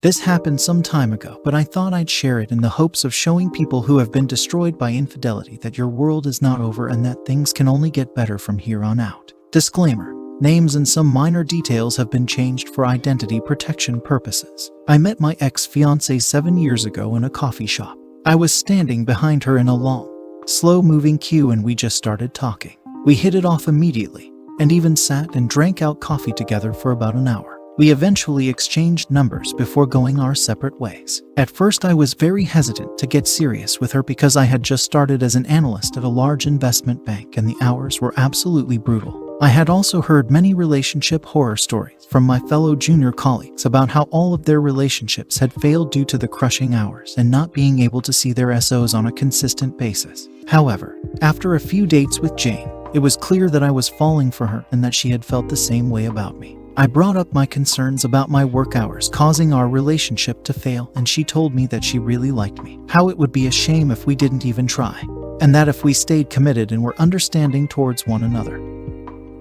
This happened some time ago, but I thought I'd share it in the hopes of showing people who have been destroyed by infidelity that your world is not over and that things can only get better from here on out. Disclaimer: names and some minor details have been changed for identity protection purposes. I met my ex-fiancé 7 years ago in a coffee shop. I was standing behind her in a long, slow-moving queue and we just started talking. We hit it off immediately, and even sat and drank out coffee together for about an hour. We eventually exchanged numbers before going our separate ways. At first I was very hesitant to get serious with her because I had just started as an analyst at a large investment bank and the hours were absolutely brutal. I had also heard many relationship horror stories from my fellow junior colleagues about how all of their relationships had failed due to the crushing hours and not being able to see their SOs on a consistent basis. However, after a few dates with Jane, it was clear that I was falling for her and that she had felt the same way about me. I brought up my concerns about my work hours causing our relationship to fail, and she told me that she really liked me, how it would be a shame if we didn't even try, and that if we stayed committed and were understanding towards one another,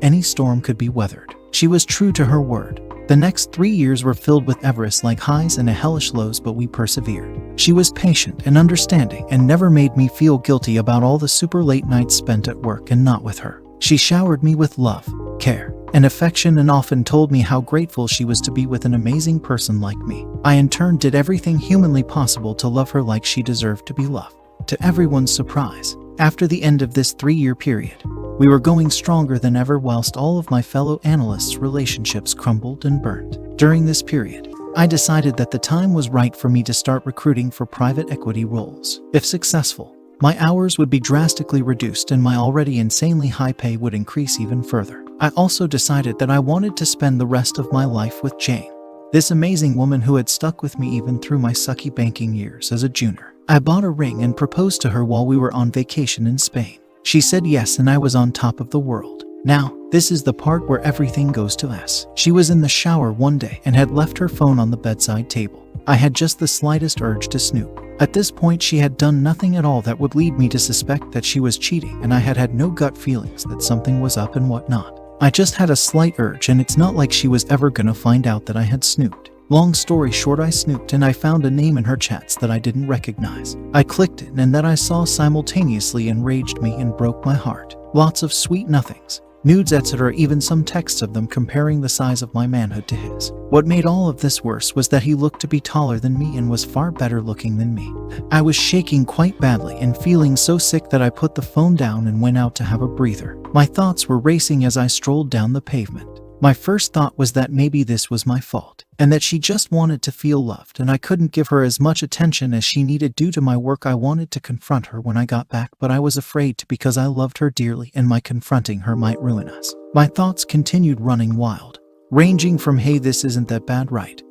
any storm could be weathered. She was true to her word. The next 3 years were filled with Everest-like highs and hellish lows, but we persevered. She was patient and understanding and never made me feel guilty about all the super late nights spent at work and not with her. She showered me with love, care, and affection and often told me how grateful she was to be with an amazing person like me. I in turn did everything humanly possible to love her like she deserved to be loved. To everyone's surprise, after the end of this 3-year period, we were going stronger than ever whilst all of my fellow analysts' relationships crumbled and burned. During this period, I decided that the time was right for me to start recruiting for private equity roles. If successful, my hours would be drastically reduced and my already insanely high pay would increase even further. I also decided that I wanted to spend the rest of my life with Jane, this amazing woman who had stuck with me even through my sucky banking years as a junior. I bought a ring and proposed to her while we were on vacation in Spain. She said yes and I was on top of the world. Now, this is the part where everything goes to S. She was in the shower one day and had left her phone on the bedside table. I had just the slightest urge to snoop. At this point, she had done nothing at all that would lead me to suspect that she was cheating, and I had had no gut feelings that something was up and whatnot. I just had a slight urge, and it's not like she was ever gonna find out that I had snooped. Long story short, I snooped and I found a name in her chats that I didn't recognize. I clicked it and that I saw simultaneously enraged me and broke my heart. Lots of sweet nothings, nudes, etc., even some texts of them comparing the size of my manhood to his. What made all of this worse was that he looked to be taller than me and was far better looking than me. I was shaking quite badly and feeling so sick that I put the phone down and went out to have a breather. My thoughts were racing as I strolled down the pavement. My first thought was that maybe this was my fault, and that she just wanted to feel loved and I couldn't give her as much attention as she needed due to my work. I wanted to confront her when I got back, but I was afraid to because I loved her dearly and my confronting her might ruin us. My thoughts continued running wild, ranging from "hey, this isn't that bad, right?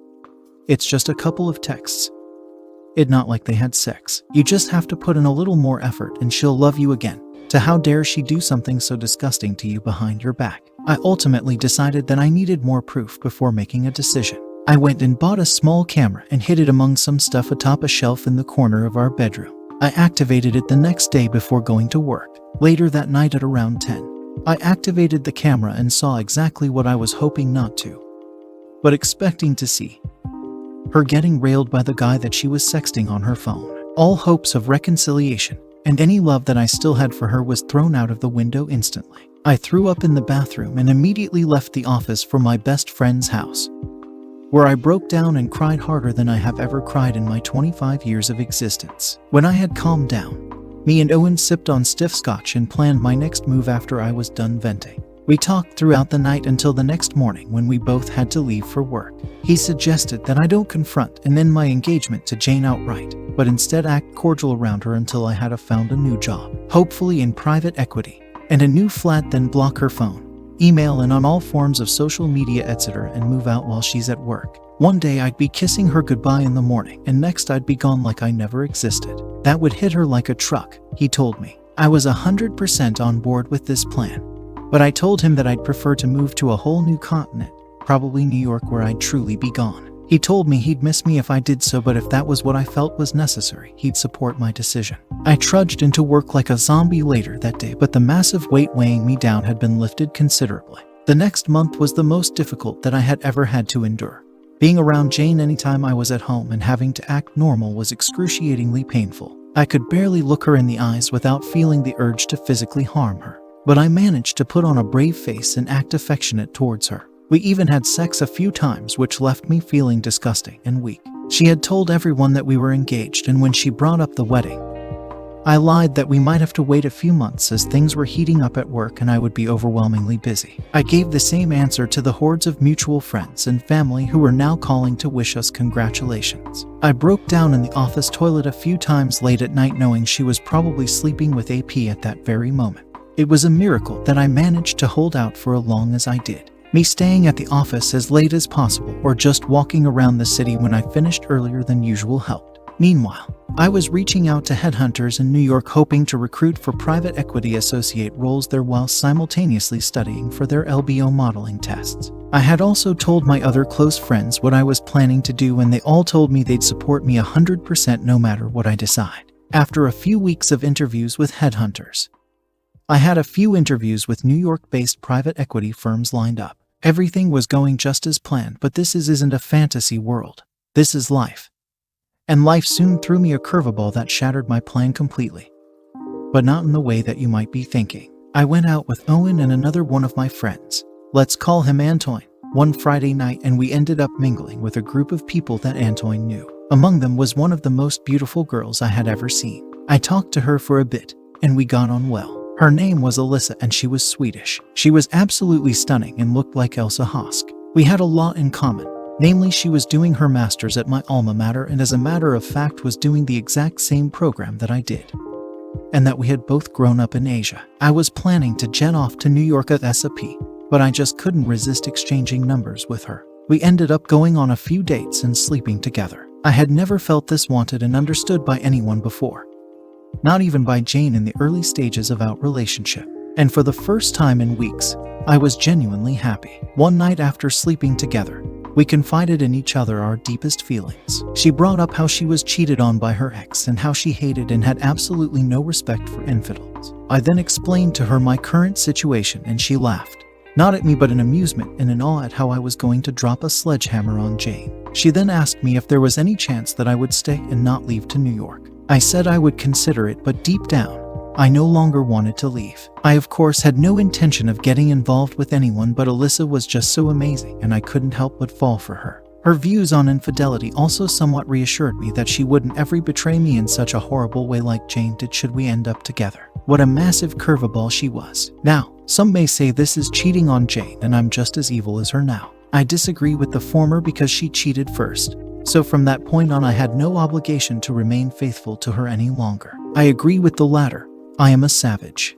It's just a couple of texts. It's not like they had sex. You just have to put in a little more effort and she'll love you again," to "how dare she do something so disgusting to you behind your back." I ultimately decided that I needed more proof before making a decision. I went and bought a small camera and hid it among some stuff atop a shelf in the corner of our bedroom. I activated it the next day before going to work. Later that night at around 10, I activated the camera and saw exactly what I was hoping not to, but expecting to see: her getting railed by the guy that she was sexting on her phone. All hopes of reconciliation and any love that I still had for her was thrown out of the window instantly. I threw up in the bathroom and immediately left the office for my best friend's house, where I broke down and cried harder than I have ever cried in my 25 years of existence. When I had calmed down, me and Owen sipped on stiff scotch and planned my next move after I was done venting. We talked throughout the night until the next morning when we both had to leave for work. He suggested that I don't confront and end my engagement to Jane outright, but instead act cordial around her until I had found a new job, hopefully in private equity, and a new flat, then block her phone, email, and on all forms of social media, etc., and move out while she's at work. One day I'd be kissing her goodbye in the morning, and next I'd be gone like I never existed. That would hit her like a truck, he told me. I was 100% on board with this plan, but I told him that I'd prefer to move to a whole new continent, probably New York, where I'd truly be gone. He told me he'd miss me if I did so, but if that was what I felt was necessary, he'd support my decision. I trudged into work like a zombie later that day, but the massive weight weighing me down had been lifted considerably. The next month was the most difficult that I had ever had to endure. Being around Jane anytime I was at home and having to act normal was excruciatingly painful. I could barely look her in the eyes without feeling the urge to physically harm her. But I managed to put on a brave face and act affectionate towards her. We even had sex a few times, which left me feeling disgusting and weak. She had told everyone that we were engaged, and when she brought up the wedding, I lied that we might have to wait a few months as things were heating up at work and I would be overwhelmingly busy. I gave the same answer to the hordes of mutual friends and family who were now calling to wish us congratulations. I broke down in the office toilet a few times late at night, knowing she was probably sleeping with AP at that very moment. It was a miracle that I managed to hold out for as long as I did. Me staying at the office as late as possible or just walking around the city when I finished earlier than usual helped. Meanwhile, I was reaching out to headhunters in New York, hoping to recruit for private equity associate roles there while simultaneously studying for their LBO modeling tests. I had also told my other close friends what I was planning to do, and they all told me they'd support me 100% no matter what I decide. After a few weeks of interviews with headhunters, I had a few interviews with New York-based private equity firms lined up. Everything was going just as planned, but this isn't a fantasy world. This is life. And life soon threw me a curveball that shattered my plan completely. But not in the way that you might be thinking. I went out with Owen and another one of my friends. Let's call him Antoine. One Friday night, and we ended up mingling with a group of people that Antoine knew. Among them was one of the most beautiful girls I had ever seen. I talked to her for a bit, and we got on well. Her name was Alyssa, and she was Swedish. She was absolutely stunning and looked like Elsa Hosk. We had a lot in common. Namely, she was doing her master's at my alma mater, and as a matter of fact was doing the exact same program that I did. And that we had both grown up in Asia. I was planning to jet off to New York at SAP, but I just couldn't resist exchanging numbers with her. We ended up going on a few dates and sleeping together. I had never felt this wanted and understood by anyone before. Not even by Jane in the early stages of our relationship. And for the first time in weeks, I was genuinely happy. One night after sleeping together, we confided in each other our deepest feelings. She brought up how she was cheated on by her ex and how she hated and had absolutely no respect for infidels. I then explained to her my current situation, and she laughed. Not at me, but in amusement and in awe at how I was going to drop a sledgehammer on Jane. She then asked me if there was any chance that I would stay and not leave to New York. I said I would consider it, but deep down, I no longer wanted to leave. I of course had no intention of getting involved with anyone, but Alyssa was just so amazing and I couldn't help but fall for her. Her views on infidelity also somewhat reassured me that she wouldn't ever betray me in such a horrible way like Jane did should we end up together. What a massive curveball she was. Now, some may say this is cheating on Jane and I'm just as evil as her now. I disagree with the former because she cheated first. So from that point on I had no obligation to remain faithful to her any longer. I agree with the latter. I am a savage.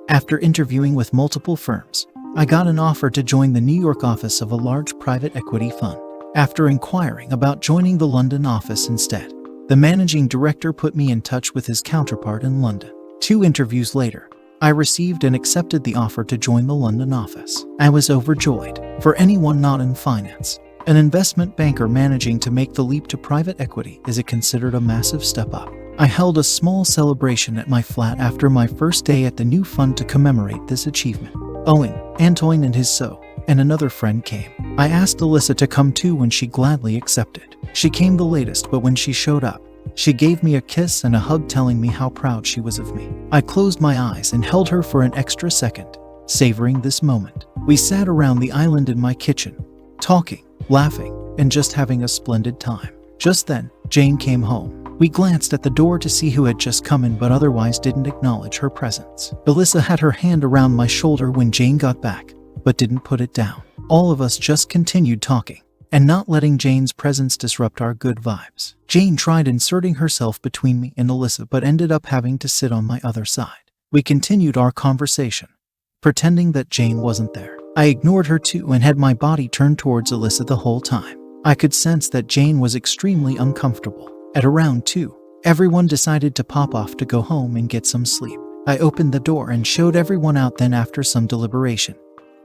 After interviewing with multiple firms, I got an offer to join the New York office of a large private equity fund. After inquiring about joining the London office instead, the managing director put me in touch with his counterpart in London. 2 interviews later, I received and accepted the offer to join the London office. I was overjoyed. For anyone not in finance, an investment banker managing to make the leap to private equity is considered a massive step up. I held a small celebration at my flat after my first day at the new fund to commemorate this achievement. Owen, Antoine and his and another friend came. I asked Alyssa to come too, and she gladly accepted. She came the latest, but when she showed up, she gave me a kiss and a hug, telling me how proud she was of me. I closed my eyes and held her for an extra second, savoring this moment. We sat around the island in my kitchen, talking, laughing, and just having a splendid time. Just then, Jane came home. We glanced at the door to see who had just come in, but otherwise didn't acknowledge her presence. Alyssa had her hand around my shoulder when Jane got back, but didn't put it down. All of us just continued talking, and not letting Jane's presence disrupt our good vibes. Jane tried inserting herself between me and Alyssa, but ended up having to sit on my other side. We continued our conversation, pretending that Jane wasn't there. I ignored her too and had my body turned towards Alyssa the whole time. I could sense that Jane was extremely uncomfortable. At around 2, everyone decided to pop off to go home and get some sleep. I opened the door and showed everyone out, then after some deliberation,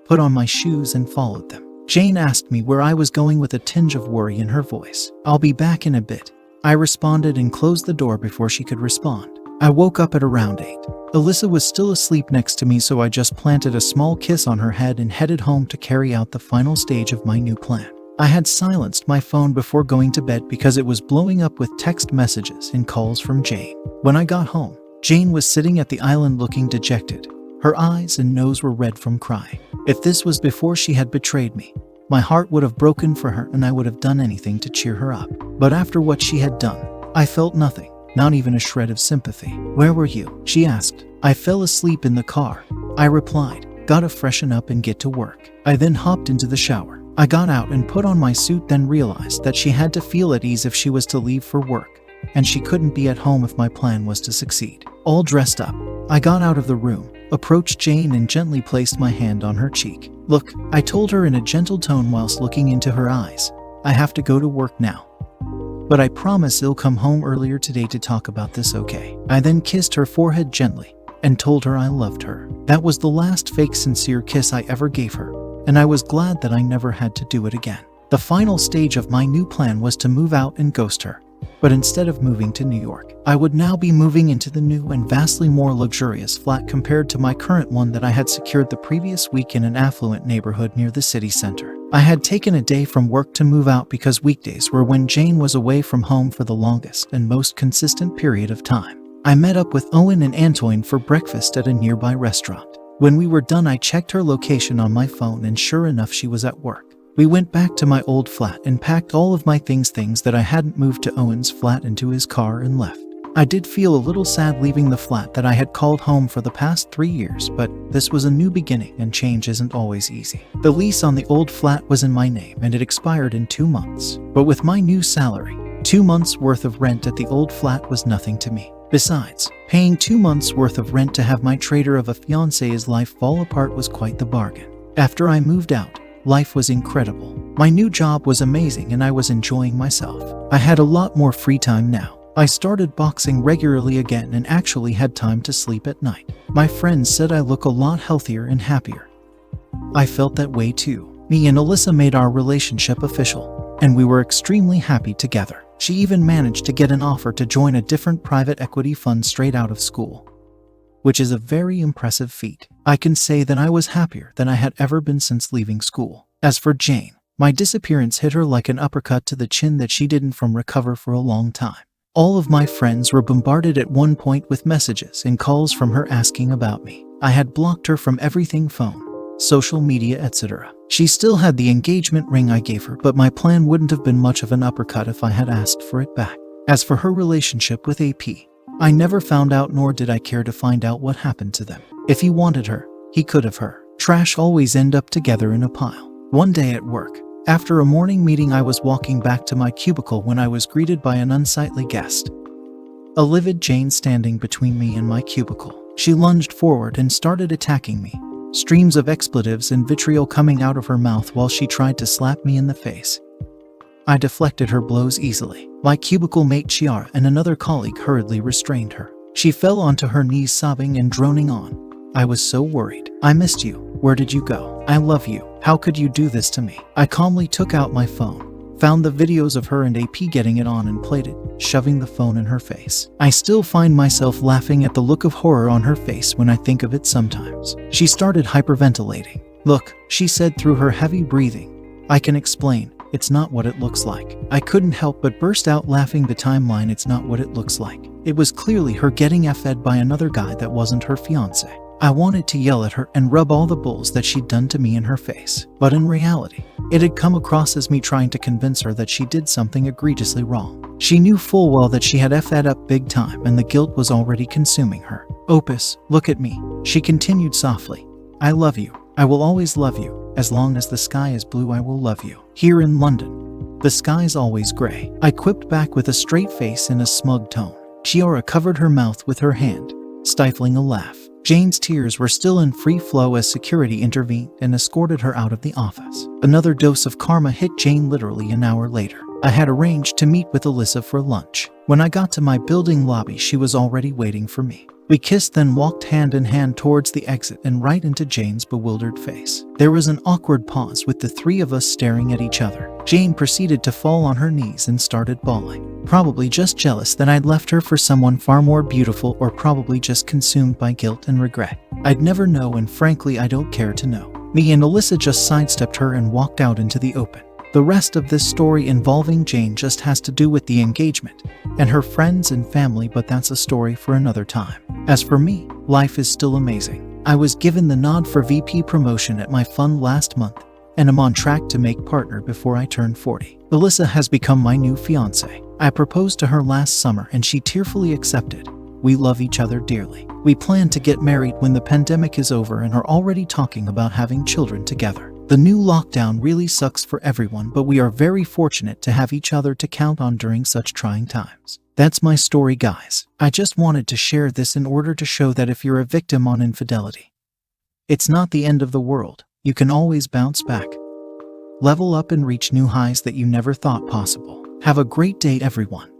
put on my shoes and followed them. Jane asked me where I was going with a tinge of worry in her voice. "I'll be back in a bit," I responded and closed the door before she could respond. I woke up at around 8. Alyssa was still asleep next to me, so I just planted a small kiss on her head and headed home to carry out the final stage of my new plan. I had silenced my phone before going to bed because it was blowing up with text messages and calls from Jane. When I got home, Jane was sitting at the island looking dejected. Her eyes and nose were red from crying. If this was before she had betrayed me, my heart would have broken for her and I would have done anything to cheer her up. But after what she had done, I felt nothing, not even a shred of sympathy. "Where were you?" she asked. "I fell asleep in the car," I replied. "Gotta freshen up and get to work." I then hopped into the shower. I got out and put on my suit, then realized that she had to feel at ease if she was to leave for work, and she couldn't be at home if my plan was to succeed. All dressed up, I got out of the room, approached Jane and gently placed my hand on her cheek. "Look," I told her in a gentle tone whilst looking into her eyes, "I have to go to work now. But I promise I'll come home earlier today to talk about this, okay?" I then kissed her forehead gently and told her I loved her. That was the last fake sincere kiss I ever gave her, and I was glad that I never had to do it again. The final stage of my new plan was to move out and ghost her. But instead of moving to New York, I would now be moving into the new and vastly more luxurious flat compared to my current one that I had secured the previous week in an affluent neighborhood near the city center. I had taken a day from work to move out because weekdays were when Jane was away from home for the longest and most consistent period of time. I met up with Owen and Antoine for breakfast at a nearby restaurant. When we were done, I checked her location on my phone and sure enough, she was at work. We went back to my old flat and packed all of my things that I hadn't moved to Owen's flat into his car and left. I did feel a little sad leaving the flat that I had called home for the past 3 years, but this was a new beginning and change isn't always easy. The lease on the old flat was in my name and it expired in 2 months. But with my new salary, 2 months worth of rent at the old flat was nothing to me. Besides, paying 2 months worth of rent to have my traitor of a fiancé's life fall apart was quite the bargain. After I moved out, life was incredible. My new job was amazing and I was enjoying myself. I had a lot more free time now. I started boxing regularly again and actually had time to sleep at night. My friends said I look a lot healthier and happier. I felt that way too. Me and Alyssa made our relationship official, and we were extremely happy together. She even managed to get an offer to join a different private equity fund straight out of school, which is a very impressive feat. I can say that I was happier than I had ever been since leaving school. As for Jane, my disappearance hit her like an uppercut to the chin that she didn't recover for a long time. All of my friends were bombarded at one point with messages and calls from her asking about me. I had blocked her from everything: phone, social media, etc. She still had the engagement ring I gave her, but my plan wouldn't have been much of an uppercut if I had asked for it back. As for her relationship with AP, I never found out, nor did I care to find out what happened to them. If he wanted her, he could have her. Trash always end up together in a pile. One day at work, after a morning meeting, I was walking back to my cubicle when I was greeted by an unsightly guest. A livid Jane standing between me and my cubicle. She lunged forward and started attacking me, streams of expletives and vitriol coming out of her mouth while she tried to slap me in the face. I deflected her blows easily. My cubicle mate Chiara and another colleague hurriedly restrained her. She fell onto her knees sobbing and droning on. I was so worried. "I missed you. Where did you go? I love you. How could you do this to me?" I calmly took out my phone, found the videos of her and AP getting it on and played it, shoving the phone in her face. I still find myself laughing at the look of horror on her face when I think of it sometimes. She started hyperventilating. "Look," she said through her heavy breathing. "I can explain. It's not what it looks like." I couldn't help but burst out laughing. The timeline, it's not what it looks like. It was clearly her getting fed by another guy that wasn't her fiancé. I wanted to yell at her and rub all the bulls that she'd done to me in her face. But in reality, it had come across as me trying to convince her that she did something egregiously wrong. She knew full well that she had effed up big time and the guilt was already consuming her. "Opus, look at me," she continued softly. "I love you. I will always love you. As long as the sky is blue, I will love you. Here in London, the sky's always grey," I quipped back with a straight face and a smug tone. Chiara covered her mouth with her hand, stifling a laugh. Jane's tears were still in free flow as security intervened and escorted her out of the office. Another dose of karma hit Jane literally an hour later. I had arranged to meet with Alyssa for lunch. When I got to my building lobby, she was already waiting for me. We kissed, then walked hand in hand towards the exit and right into Jane's bewildered face. There was an awkward pause with the three of us staring at each other. Jane proceeded to fall on her knees and started bawling. Probably just jealous that I'd left her for someone far more beautiful, or probably just consumed by guilt and regret. I'd never know, and frankly I don't care to know. Me and Alyssa just sidestepped her and walked out into the open. The rest of this story involving Jane just has to do with the engagement and her friends and family, but that's a story for another time. As for me, life is still amazing. I was given the nod for VP promotion at my fund last month, and I'm on track to make partner before I turn 40. Alyssa has become my new fiancé. I proposed to her last summer and she tearfully accepted. We love each other dearly. We plan to get married when the pandemic is over and are already talking about having children together. The new lockdown really sucks for everyone, but we are very fortunate to have each other to count on during such trying times. That's my story, guys. I just wanted to share this in order to show that if you're a victim on infidelity, it's not the end of the world. You can always bounce back, level up, and reach new highs that you never thought possible. Have a great day, everyone.